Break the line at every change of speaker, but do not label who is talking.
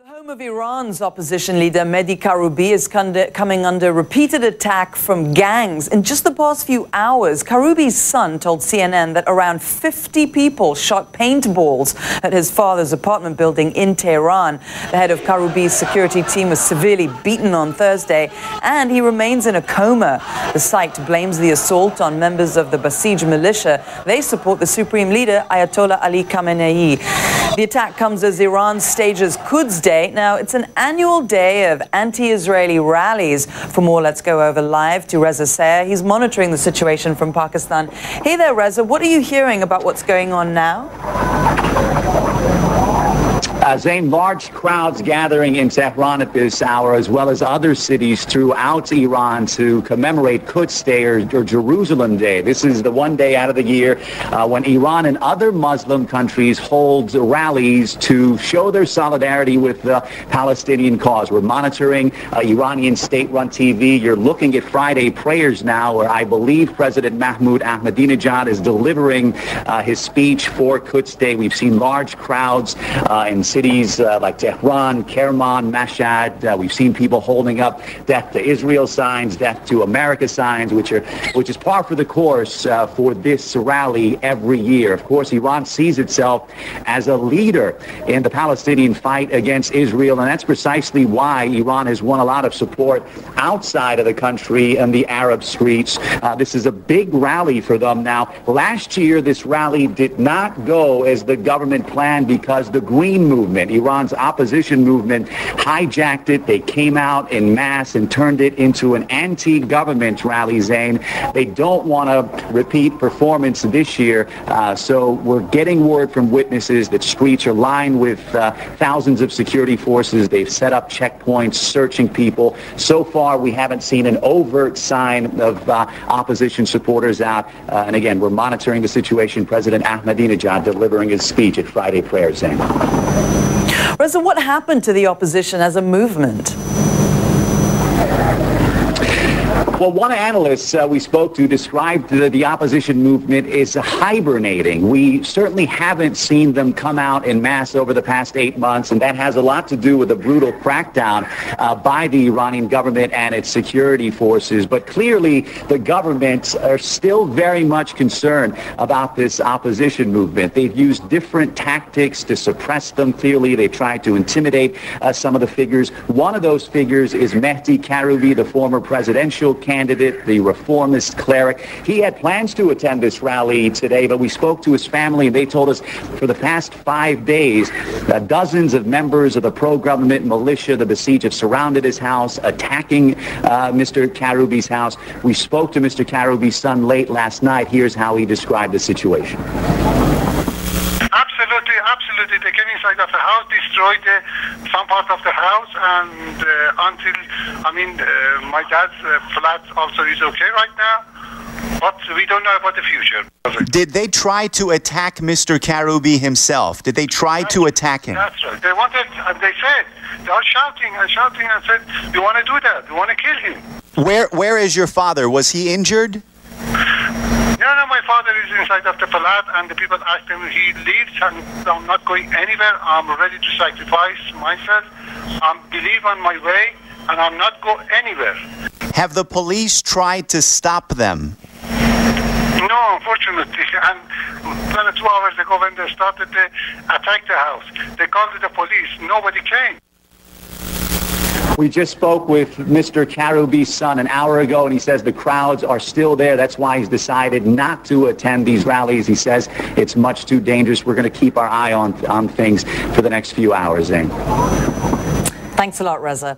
The home of Iran's opposition leader Mehdi Karoubi is coming under repeated attack from gangs. In just the past few hours, Karoubi's son told CNN that around 50 people shot paintballs at his father's apartment building in Tehran. The head of Karoubi's security team was severely beaten on Thursday, and he remains in a coma. The site blames the assault on members of the Basij militia. They support the supreme leader, Ayatollah Ali Khamenei. The attack comes as Iran stages Quds Day. Now, it's an annual day of anti-Israeli rallies. For more, let's go over live to Reza Sayar. He's monitoring the situation from Pakistan. Hey there, Reza. What are you hearing about what's going on now?
Zain, large crowds gathering in Tehran at this hour, as well as other cities throughout Iran to commemorate Quds Day or Jerusalem Day. This is the one day out of the year when Iran and other Muslim countries hold rallies to show their solidarity with the Palestinian cause. We're monitoring Iranian state-run TV. You're looking at Friday prayers now, where I believe President Mahmoud Ahmadinejad is delivering his speech for Quds Day. We've seen large crowds in cities like Tehran, Kerman, Mashhad. We've seen people holding up death to Israel signs, death to America signs, which is par for the course for this rally every year. Of course, Iran sees itself as a leader in the Palestinian fight against Israel, and that's precisely why Iran has won a lot of support outside of the country and the Arab streets. This is a big rally for them. Now, last year, this rally did not go as the government planned because the Green Movement, Iran's opposition movement, hijacked it. They came out en masse and turned it into an anti-government rally, Zain. They don't want to repeat performance this year, so we're getting word from witnesses that streets are lined with thousands of security forces. They've set up checkpoints, searching people. So far, we haven't seen an overt sign of opposition supporters out. And again, we're monitoring the situation. President Ahmadinejad delivering his speech at Friday prayer, Zain.
Reza, what happened to the opposition as a movement?
Well, one analyst we spoke to described the opposition movement as hibernating. We certainly haven't seen them come out en masse over the past 8 months, and that has a lot to do with the brutal crackdown by the Iranian government and its security forces. But clearly, the government are still very much concerned about this opposition movement. They've used different tactics to suppress them. Clearly, they've tried to intimidate some of the figures. One of those figures is Mehdi Karoubi, the former presidential candidate, the reformist cleric. He had plans to attend this rally today, but we spoke to his family, and they told us for the past 5 days, dozens of members of the pro-government militia, the Basij, have surrounded his house, attacking Mr. Karoubi's house. We spoke to Mr. Karoubi's son late last night. Here's how he described the situation.
Absolutely. They came inside of the house, destroyed some part of the house, and my dad's flat also is okay right now, but we don't know about the future.
Did they try to attack Mr. Karoubi himself? Did they try to attack him?
That's right. They wanted, and they said, they are shouting and said, we want to do that, we want to kill him.
Where is your father? Was he injured?
No, my father is inside of the flat, and the people asked him, he leaves, and I'm not going anywhere. I'm ready to sacrifice myself. I believe on my way, and I'm not going anywhere.
Have the police tried to stop them?
No, unfortunately. And 2 hours ago, when they started to attack the house, they called the police. Nobody came.
We just spoke with Mr. Karoubi's son an hour ago, and he says the crowds are still there. That's why he's decided not to attend these rallies. He says it's much too dangerous. We're going to keep our eye on things for the next few hours, Zain.
Thanks a lot, Reza.